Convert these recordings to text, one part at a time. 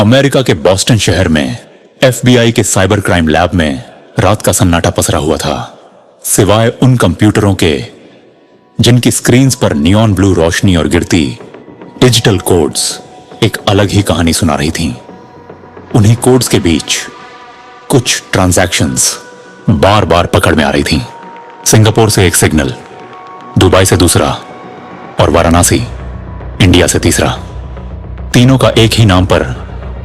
America के Boston शहर में एफबीआई के साइबर क्राइम लैब में रात का सन्नाटा पसरा हुआ था, सिवाय उन कंप्यूटरों के जिनकी स्क्रीन्स पर नियॉन ब्लू रोशनी और गिरती डिजिटल कोड्स एक अलग ही कहानी सुना रही थीं। उन्हीं कोड्स के बीच कुछ ट्रांजैक्शंस बार बार पकड़ में आ रही थीं। सिंगापुर से एक सिग्नल, दुबई से दूसरा और वाराणसी इंडिया से तीसरा। तीनों का एक ही नाम पर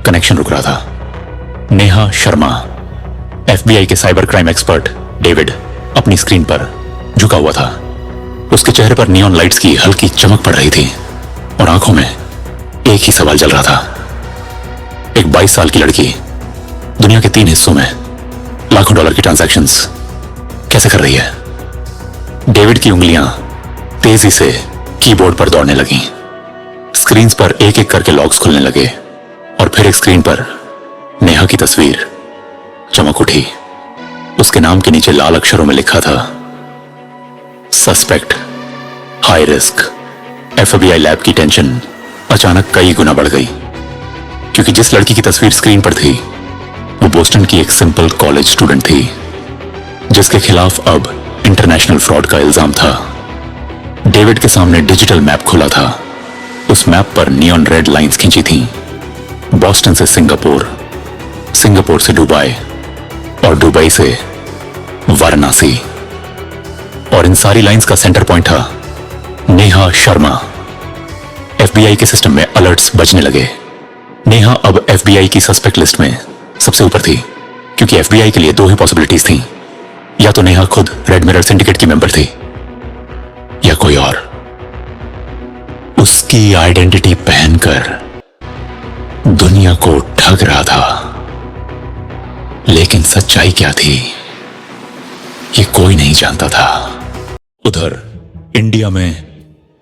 कनेक्शन रुक रहा था। नेहा शर्मा। एफबीआई के साइबर क्राइम एक्सपर्ट डेविड अपनी स्क्रीन पर झुका हुआ था। उसके चेहरे पर नियॉन लाइट्स की हल्की चमक पड़ रही थी और आंखों में एक ही सवाल चल रहा था। एक 22 साल की लड़की दुनिया के 3 हिस्सों में लाखों डॉलर की ट्रांजैक्शंस कैसे कर रही है? डेविड की उंगलियां तेजी से कीबोर्ड पर दौड़ने लगीं। स्क्रीन्स पर एक एक करके लॉग्स खुलने लगे और फिर एक स्क्रीन पर नेहा की तस्वीर चमक उठी। उसके नाम के नीचे लाल अक्षरों में लिखा था, suspect, high risk. FBI lab की टेंशन अचानक कई गुना बढ़ गई, क्योंकि जिस लड़की की तस्वीर स्क्रीन पर थी वो बोस्टन की एक सिंपल कॉलेज स्टूडेंट थी, जिसके खिलाफ अब इंटरनेशनल फ्रॉड का इल्जाम था। डेविड के सामने डिजिटल मैप खुला था। उस मैप पर नियॉन रेड लाइंस खींची थीं। बॉस्टन से सिंगापुर, सिंगापुर से दुबई और दुबई से वाराणसी। और इन सारी लाइंस का सेंटर पॉइंट था नेहा शर्मा। एफबीआई के सिस्टम में अलर्ट्स बजने लगे। नेहा अब एफबीआई की सस्पेक्ट लिस्ट में सबसे ऊपर थी, क्योंकि एफबीआई के लिए 2 ही पॉसिबिलिटीज थी। या तो नेहा खुद रेड मिरर सिंडिकेट की मेंबर थी, या कोई और उसकी आइडेंटिटी पहनकर दुनिया को ठग रहा था। लेकिन सच्चाई क्या थी, ये कोई नहीं जानता था। उधर इंडिया में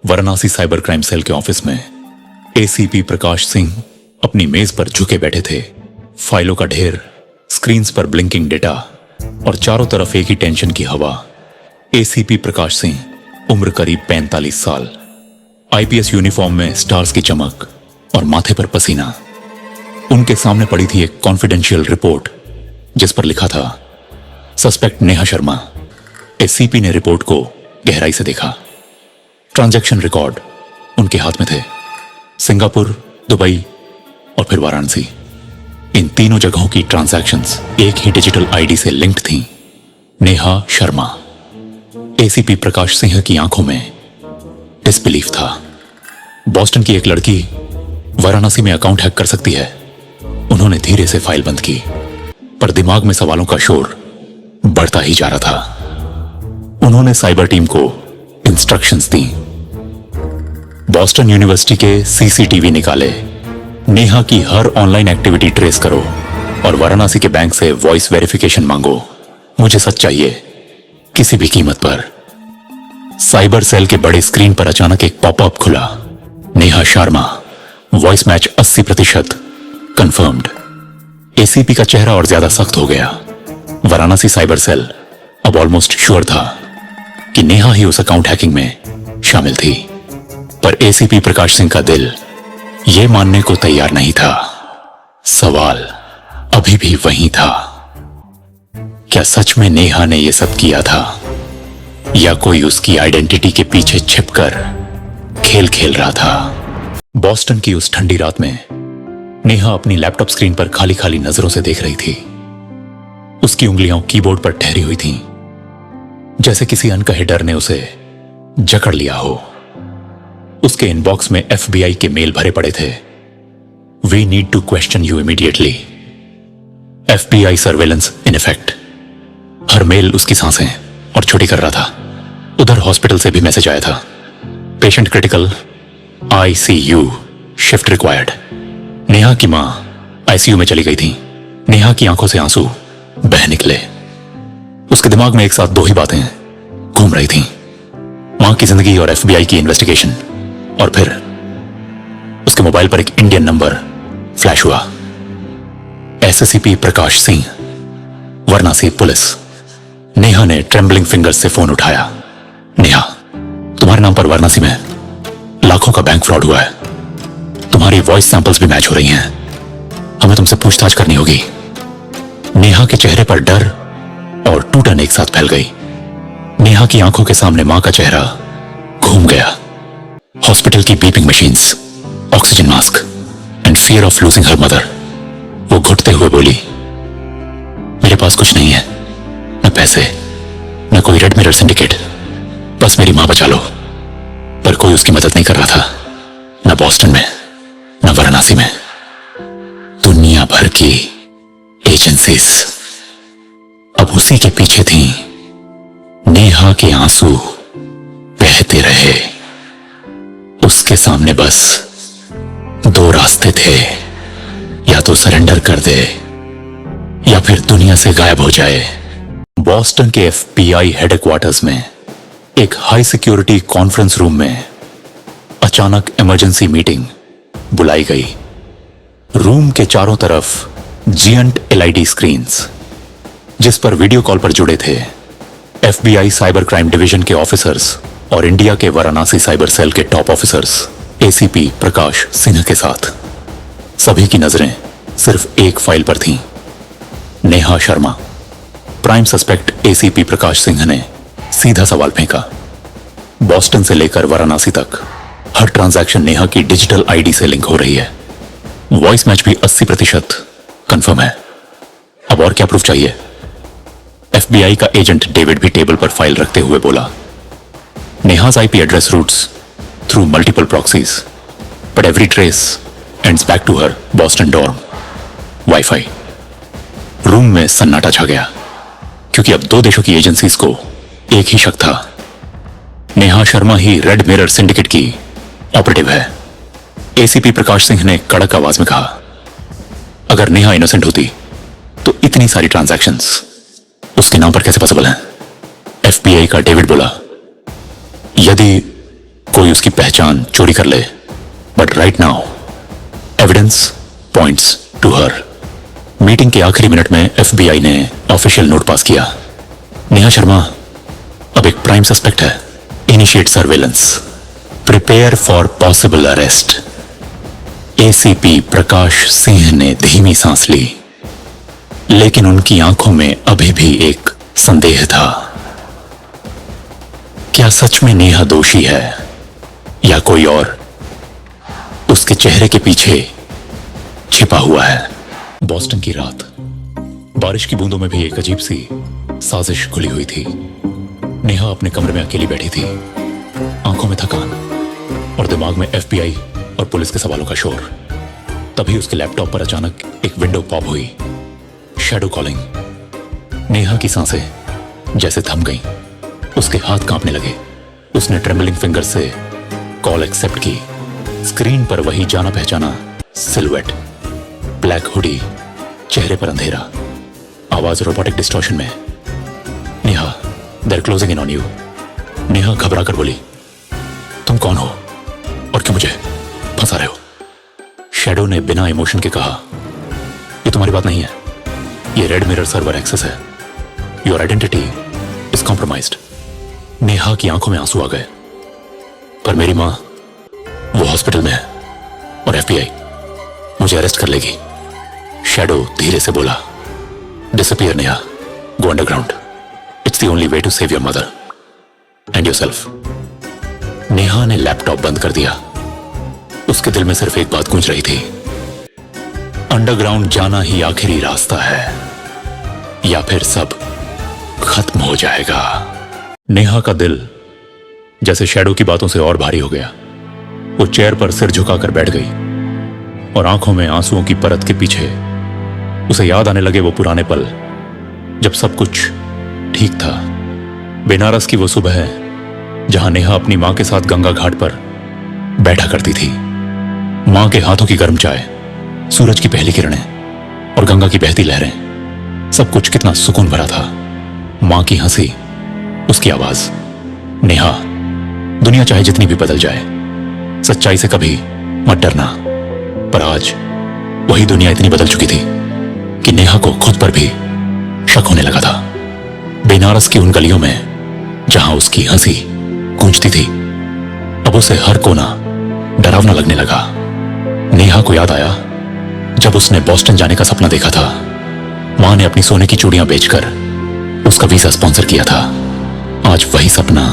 वाराणसी साइबर क्राइम सेल के ऑफिस में एसीपी प्रकाश सिंह अपनी मेज पर झुके बैठे थे। फाइलों का ढेर, स्क्रीन्स पर ब्लिंकिंग डेटा और चारों तरफ एक ही टेंशन की हवा। एसीपी प्रकाश सिंह, उम्र करीब 45 साल, आईपीएस यूनिफॉर्म में स्टार्स की चमक और माथे पर पसीना। उनके सामने पड़ी थी एक कॉन्फिडेंशियल रिपोर्ट जिस पर लिखा था, सस्पेक्ट नेहा शर्मा। एसीपी ने रिपोर्ट को गहराई से देखा। ट्रांजैक्शन रिकॉर्ड उनके हाथ में थे। सिंगापुर, दुबई और फिर वाराणसी, इन तीनों जगहों की ट्रांजैक्शंस एक ही डिजिटल आईडी से लिंक्ड थीं, नेहा शर्मा। एसीपी प्रकाश सिंह की आंखों में डिसबिलीफ था। बॉस्टन की एक लड़की वाराणसी में अकाउंट हैक कर सकती है। उन्होंने धीरे से फाइल बंद की, पर दिमाग में सवालों का शोर बढ़ता ही जा रहा था। उन्होंने साइबर टीम को इंस्ट्रक्शंस दी। बॉस्टन यूनिवर्सिटी के सीसीटीवी निकाले, नेहा की हर ऑनलाइन एक्टिविटी ट्रेस करो और वाराणसी के बैंक से वॉइस वेरिफिकेशन मांगो। मुझे सच चाहिए, किसी भी कीमत पर। साइबर सेल के बड़े स्क्रीन पर अचानक एक पॉपअप खुला, Neha Sharma, voice match 80% confirmed. ACP का चेहरा और ज्यादा सख्त हो गया। वाराणसी साइबर सेल अब ऑलमोस्ट श्योर था कि नेहा ही उस अकाउंट हैकिंग में शामिल थी, पर एसीपी प्रकाश सिंह का दिल यह मानने को तैयार नहीं था। सवाल अभी भी वही था, क्या सच में नेहा ने यह सब किया था, या कोई उसकी आइडेंटिटी के पीछे छिपकर खेल खेल रहा था? बॉस्टन की उस ठंडी रात में नेहा अपनी लैपटॉप स्क्रीन पर खाली खाली नजरों से देख रही थी। उसकी उंगलियां कीबोर्ड पर ठहरी हुई थीं, जैसे किसी अनकहे डर ने उसे जकड़ लिया हो। उसके इनबॉक्स में एफबीआई के मेल भरे पड़े थे। We need to question you immediately, FBI surveillance in effect. हर मेल उसकी सांसें और छोटी कर रहा था। उधर हॉस्पिटल से भी मैसेज आया था, patient critical, ICU, shift required. Neha की मां आईसीयू में चली गई थी। नेहा की आंखों से आंसू बह निकले। उसके दिमाग में एक साथ 2 ही बातें घूम रही थीं, मां की जिंदगी और एफबीआई की इन्वेस्टिगेशन। और फिर उसके मोबाइल पर एक इंडियन नंबर फ्लैश हुआ, एसएससीपी प्रकाश सिंह, वाराणसी पुलिस। नेहा ने ट्रेम्बलिंग फिंगर्स से फोन उठाया। नेहा, तुम्हारे नाम पर वाराणसी में लाखों का बैंक फ्रॉड हुआ है। तुम्हारी वॉइस सैंपल्स भी मैच हो रही हैं। तुमसे पूछताछ करनी होगी। नेहा के चेहरे पर डर और टूटन एक साथ फैल गई। नेहा की आंखों के सामने मां का चेहरा घूम गया। हॉस्पिटल की beeping machines, oxygen mask and fear of losing her mother. वो घुटते हुए बोली, मेरे पास कुछ नहीं है, न पैसे, न कोई रेड मिरर सिंडिकेट, बस मेरी मां बचा लो। पर कोई उसकी मदद नहीं कर रहा था, न बॉस्टन में, न वाराणसी में। दुनिया भर की एजेंसीज अब उसी के पीछे थी। नेहा के आंसू बहते रहे। उसके सामने बस दो रास्ते थे, या तो सरेंडर कर दे या फिर दुनिया से गायब हो जाए। बॉस्टन के FBI हेडक्वार्टर्स में एक हाई सिक्योरिटी कॉन्फ्रेंस रूम में अचानक इमरजेंसी मीटिंग बुलाई गई। रूम के चारों तरफ जियंट LED स्क्रीन्स, जिस पर वीडियो कॉल पर जुड़े थे FBI साइबर क्राइम डिवीजन के ऑफिसर्स और इंडिया के वाराणसी साइबर सेल के top officers ACP Prakash Sinha के साथ। सभी की नजरें सिर्फ एक फाइल पर थीं, Neha Sharma. Prime suspect ACP Prakash Singh ने सीधा सवाल फेंका, बॉस्टन से लेकर वाराणसी तक हर ट्रांजैक्शन नेहा की डिजिटल ID से लिंक हो रही है। वॉइस मैच भी 80% कंफर्म है। अब और क्या प्रूफ चाहिए? FBI का एजेंट डेविड भी टेबल पर फाइल रखते हुए बोला, Neha's IP address routes through multiple proxies, but every trace ends back to her Boston dorm wifi. Room में सन्नाटा छा गया, क्योंकि अब दो देशों की एजेंसीज को एक ही शक था, नेहा शर्मा ही रेड मिरर सिंडिकेट की ऑपरेटिव है। ACP प्रकाश सिंह ने कड़क आवाज में कहा, अगर नेहा इनोसेंट होती तो इतनी सारी ट्रांजैक्शंस उसके नाम पर कैसे पॉसिबल हैं? FBI का डेविड बोला, यदि कोई उसकी पहचान चोरी कर ले, but right now evidence points to her. Meeting के आखिरी मिनट में FBI ने ऑफिशियल नोट पास किया, नेहा शर्मा अब एक प्राइम सस्पेक्ट है। Initiate surveillance, prepare for possible arrest. ACP Prakash Singh ने धीमी सांस ली, लेकिन उनकी आंखों में अभी भी एक संदेह था। क्या सच में नेहा दोषी है या कोई और उसके चेहरे के पीछे छिपा हुआ है? बॉस्टन की रात, बारिश की बूंदों में भी एक अजीब सी साजिश खुली हुई थी। नेहा अपने कमरे में अकेली बैठी थी, आंखों में थकान और दिमाग में FBI और पुलिस के सवालों का शोर। तभी उसके लैपटॉप पर अचानक एक विंडो पॉप हुई, शैडो कॉलिंग। नेहा की सांसें जैसे थम गईं, उसके हाथ कांपने लगे। उसने ट्रेम्बलिंग फिंगर से कॉल एक्सेप्ट की। स्क्रीन पर वही जाना पहचाना सिलुएट, ब्लैक हुडी, चेहरे पर अंधेरा, आवाज रोबोटिक डिस्टॉर्शन में, Neha they're closing in on you. Neha घबरा कर बोली, तुम कौन हो और क्यों मुझे फंसा रहे हो? शैडो ने बिना इमोशन के कहा, ये तुम्हारी बात नहीं है, ये रेड मिरर सर्वर एक्सेस है, your identity is compromised. Neha की आंखों में आंसू आ गए, पर मेरी मां वो हॉस्पिटल में है और FBI मुझे अरेस्ट कर लेगी। शैडो धीरे से बोला, disappear Neha, go underground, it's the only way to save your mother and yourself. Neha ने लैपटॉप बंद कर दिया। उसके दिल में सिर्फ एक बात गूंज रही थी, अंडरग्राउंड जाना ही आखिरी रास्ता है या फिर सब खत्म हो जाएगा। नेहा का दिल जैसे शैडो की बातों से और भारी हो गया। वो चेयर पर सिर झुकाकर बैठ गई और आंखों में आंसुओं की परत के पीछे उसे याद आने लगे वो पुराने पल जब सब कुछ ठीक था। बेनारस की वो सुबह जहां नेहा अपनी मां के साथ गंगा घाट पर बैठा करती थी। मां के हाथों की गर्म चाय, सूरज की पहली किरणें और गंगा की बहती लहरें, सब कुछ कितना सुकून भरा था। मां की हंसी, उसकी आवाज, नेहा, दुनिया चाहे जितनी भी बदल जाए, सच्चाई से कभी मत डरना। पर आज वही दुनिया इतनी बदल चुकी थी कि नेहा को खुद पर भी शक होने लगा था। बेनारस की उन गलियों में जहां उसकी हंसी गूंजती थी, अब उसे हर कोना डरावना लगने लगा। नेहा को याद आया जब उसने बॉस्टन जाने का सपना देखा था, मां ने अपनी सोने की चूड़ियां बेचकर उसका वीजा स्पॉन्सर किया था। आज वही सपना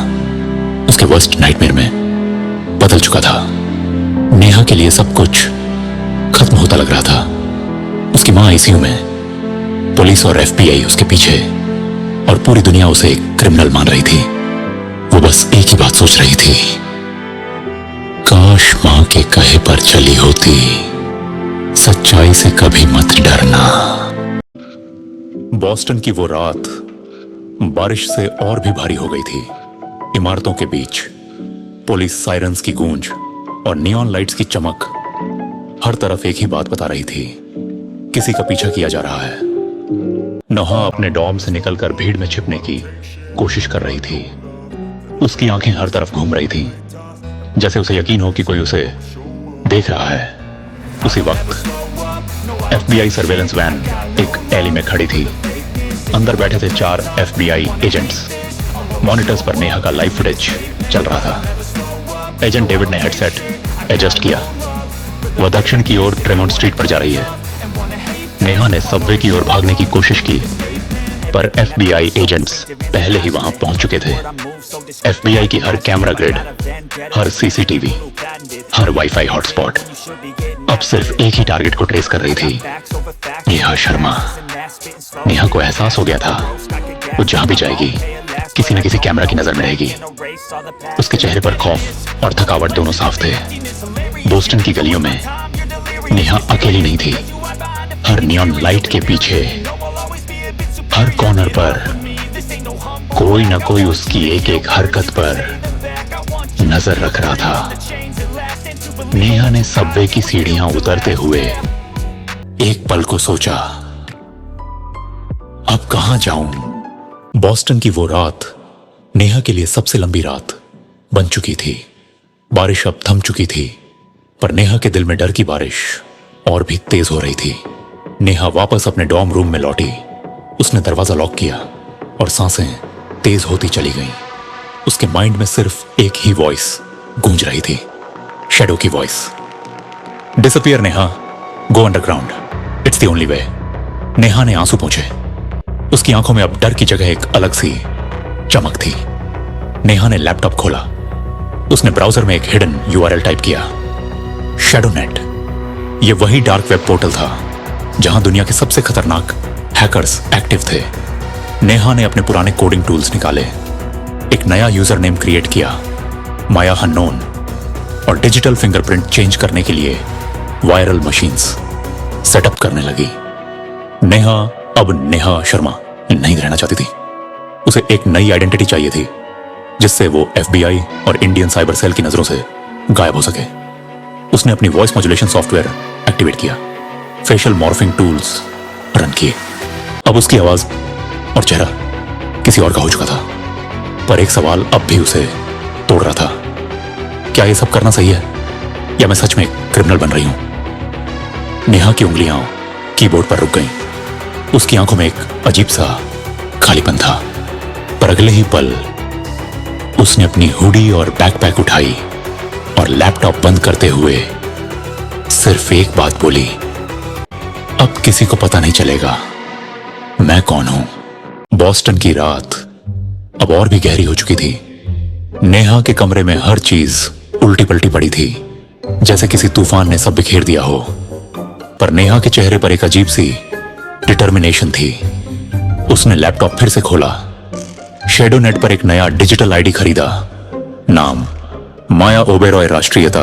उसके वर्स्ट नाइटमेयर में बदल चुका था। नेहा के लिए सब कुछ खत्म होता लग रहा था। उसकी मां आईसीयू में, पुलिस और एफबीआई उसके पीछे, और पूरी दुनिया उसे एक क्रिमिनल मान रही थी। वो बस एक ही बात सोच रही थी, काश मां के कहे पर चली होती, सच्चाई से कभी मत डरना। बॉस्टन की वो रात बारिश से और भी भारी हो गई थी। इमारतों के बीच पुलिस सायरन्स की गूंज और नियॉन लाइट्स की चमक हर तरफ एक ही बात बता रही थी, किसी का पीछा किया जा रहा है। नोहा अपने डॉर्म से निकलकर भीड़ में छिपने की कोशिश कर रही थी। उसकी आंखें हर तरफ घूम रही थी, जैसे उसे यकीन हो कि कोई उसे देख रहा है। उसी वक्त एफबीआई सर्वेलेंस वैन एक एली में खड़ी थी। अंदर बैठे थे 4 एफबीआई एजेंट्स। मॉनिटर्स पर नेहा का लाइव फुटेज चल रहा था। एजेंट डेविड ने हेडसेट एडजस्ट किया। वह दक्षिण की ओर ट्रेमोंट स्ट्रीट पर जा रही है। नेहा ने सबवे की ओर भागने की कोशिश की, पर एफबीआई एजेंट्स पहले ही वहां पहुंच चुके थे। एफबीआई की हर कैमरा ग्रिड, हर सीसीटीवी, हर वाईफाई हॉटस्पॉट अब सिर्फ एक ही टारगेट को ट्रेस कर रही थी, नेहा शर्मा। नेहा को एहसास हो गया था, वो जहां भी जाएगी किसी न किसी कैमरा की नजर में रहेगी। उसके चेहरे पर खौफ और थकावट दोनों साफ थे। बोस्टन की गलियों में नेहा अकेली नहीं थी। हर नियॉन लाइट के पीछे, हर कॉर्नर पर कोई न कोई उसकी एक एक हरकत पर नजर रख रहा था। नेहा ने सबवे की सीढ़ियां उतरते हुए एक पल को सोचा, अब कहां जाऊं। बॉस्टन की वो रात नेहा के लिए सबसे लंबी रात बन चुकी थी। बारिश अब थम चुकी थी, पर नेहा के दिल में डर की बारिश और भी तेज हो रही थी। नेहा वापस अपने डॉर्म रूम में लौटी। उसने दरवाजा लॉक किया और सांसें तेज होती चली गईं। उसके माइंड में सिर्फ एक ही वॉइस गूंज रही थी, शैडो की voice. Disappear Neha, go underground, it's the only वे। नेहा ने आंसू पोंछे। उसकी आंखों में अब डर की जगह एक अलग सी चमक थी। नेहा ने लैपटॉप खोला। उसने ब्राउजर में एक हिडन यूआरएल टाइप किया, शैडोनेट। यह वही डार्क वेब पोर्टल था जहां दुनिया के सबसे खतरनाक हैकर्स एक्टिव थे। नेहा ने अपने पुराने कोडिंग टूल्स निकाले, एक नया यूजर नेम क्रिएट किया, माया हन्नोन, और डिजिटल फिंगरप्रिंट चेंज करने के लिए वायरल मशीन्स सेटअप करने लगी। नेहा अब नेहा शर्मा नहीं रहना चाहती थी। उसे एक नई आइडेंटिटी चाहिए थी, जिससे वो एफबीआई और इंडियन साइबर सेल की नजरों से गायब हो सके। उसने अपनी वॉइस मॉड्यूलेशन सॉफ्टवेयर एक्टिवेट किया, फेशियल मॉर्फिंग टूल्स रन किए। अब उसकी आवाज और चेहरा किसी और का हो चुका था, पर एक सवाल अब भी उसे तोड़ रहा था, क्या ये सब करना सही है, या मैं सच में क्रिमिनल बन रही हूं। नेहा की उंगलियां कीबोर्ड पर रुक गईं। उसकी आंखों में एक अजीब सा खालीपन था, पर अगले ही पल उसने अपनी हुडी और बैकपैक उठाई और लैपटॉप बंद करते हुए सिर्फ एक बात बोली, अब किसी को पता नहीं चलेगा मैं कौन हूं। बॉस्टन की रात अब और भी गहरी हो चुकी थी। नेहा के कमरे में हर चीज उल्टी पलटी पड़ी थी, जैसे किसी तूफान ने सब बिखेर दिया हो। पर नेहा के चेहरे पर एक अजीब सी डिटर्मिनेशन थी। उसने लैपटॉप फिर से खोला, शैडोनेट पर एक नया डिजिटल आईडी खरीदा। नाम माया ओबेरॉय, राष्ट्रीयता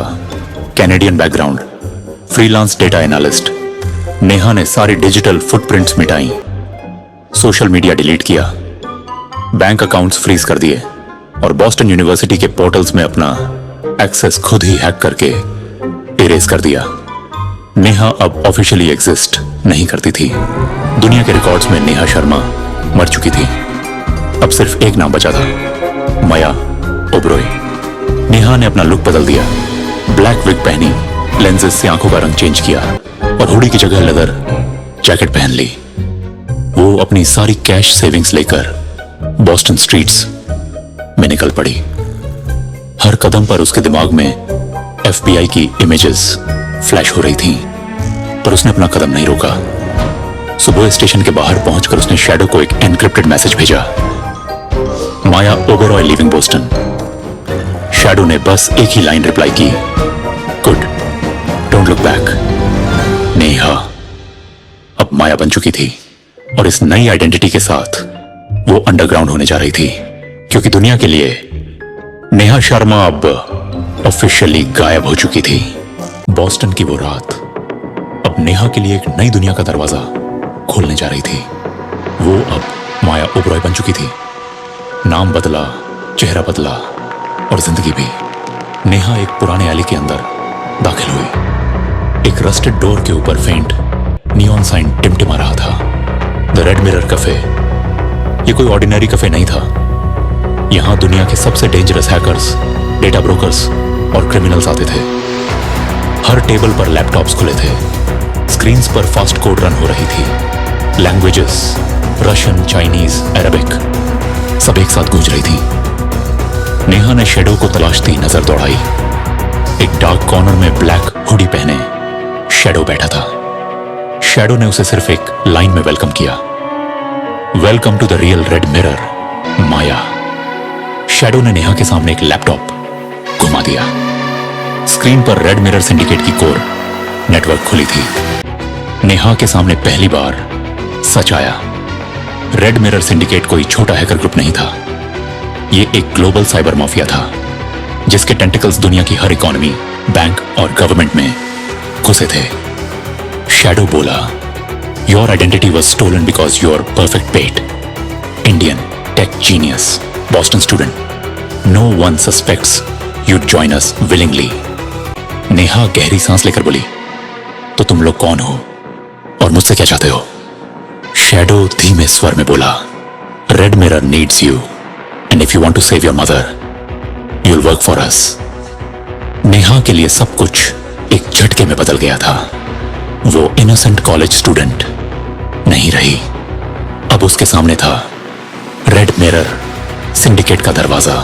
Canadian, background freelance data analyst. Neha ने सारी डिजिटल फुटप्रिंट्स मिटाई, सोशल मीडिया डिलीट किया, बैंक अकाउंट्स फ्रीज कर दिए और बॉस्टन यूनिवर्सिटी के पोर्टल्स में अपना एक्सेस खुद ही हैक करके इरेज कर दिया। नेहा अब ऑफिशियली एग्जिस्ट नहीं करती थी। दुनिया के रिकॉर्ड्स में नेहा शर्मा मर चुकी थी। अब सिर्फ एक नाम बचा था, माया ओबेरॉय। नेहा ने अपना लुक बदल दिया, ब्लैक विग पहनी, लेंसेज से आंखों का रंग चेंज किया और हुडी की जगह लेदर जैकेट पहन ली। वो अपनी सारी कैश सेविंग्स लेकर बॉस्टन स्ट्रीट्स में निकल पड़ी। हर कदम पर उसके दिमाग में एफबीआई की इमेजेस फ्लैश हो रही थीं। पर उसने अपना कदम नहीं रोका। सुबह स्टेशन के बाहर पहुंचकर उसने शैडो को एक एनक्रिप्टेड मैसेज भेजा, माया ओबेरॉय लिविंग बोस्टन। शैडो ने बस एक ही लाइन रिप्लाई की, good, don't look back. Neha अब माया बन चुकी थी और इस नई आइडेंटिटी के साथ वो अंडरग्राउंड होने जा रही थी, क्योंकि दुनिया के लिए नेहा शर्मा अब ऑफिशियली गायब हो चुकी थी। बॉस्टन की वो रात अब नेहा के लिए एक नई दुनिया का दरवाजा खोलने जा रही थी। वो अब माया ओबेरॉय बन चुकी थी। नाम बदला, चेहरा बदला और जिंदगी भी। नेहा एक पुराने एली के अंदर दाखिल हुई। एक रस्टेड डोर के ऊपर फेंट नियॉन साइन टिमटिमा रहा था, द रेड मिरर कैफे। ये कोई ऑर्डिनरी कैफे नहीं था। यहां दुनिया के सबसे डेंजरस हैकर्स, डेटा ब्रोकर्स और क्रिमिनल्स आते थे। हर टेबल पर लैपटॉप्स खुले थे, स्क्रीन्स पर फास्ट कोड रन हो रही थी। लैंग्वेजेस रशियन, चाइनीज, अरबिक सब एक साथ गूंज रही थी। नेहा ने शैडो को तलाशती नजर दौड़ाई। एक डार्क कॉर्नर में ब्लैक हुडी पहने शैडो बैठा था। शैडो ने उसे सिर्फ एक लाइन में वेलकम किया, welcome to the real red mirror माया। शैडो ने नेहा के सामने एक लैपटॉप घुमा दिया। स्क्रीन पर रेड मिरर सिंडिकेट की कोर नेटवर्क खुली थी। नेहा के सामने पहली बार सच आया। रेड मिरर सिंडिकेट कोई छोटा हैकर ग्रुप नहीं था। ये एक ग्लोबल साइबर माफिया था, जिसके टेंटिकल्स दुनिया की हर इकोनॉमी, बैंक और गवर्नमेंट में घुसे थे। शैडो बोला, your identity was stolen because you are perfect pet, Indian, tech genius, Boston student. No one suspects you'd join us willingly। Neha गहरी सांस लेकर बोली, तो तुम लोग कौन हो और मुझसे क्या चाहते हो? शैडो धीमे स्वर में बोला, red mirror needs you and if you want to save your mother you will work for us. Neha के लिए सब कुछ एक झटके में बदल गया था। वो इनोसेंट कॉलेज स्टूडेंट नहीं रही। अब उसके सामने था रेड मिरर सिंडिकेट का दरवाजा।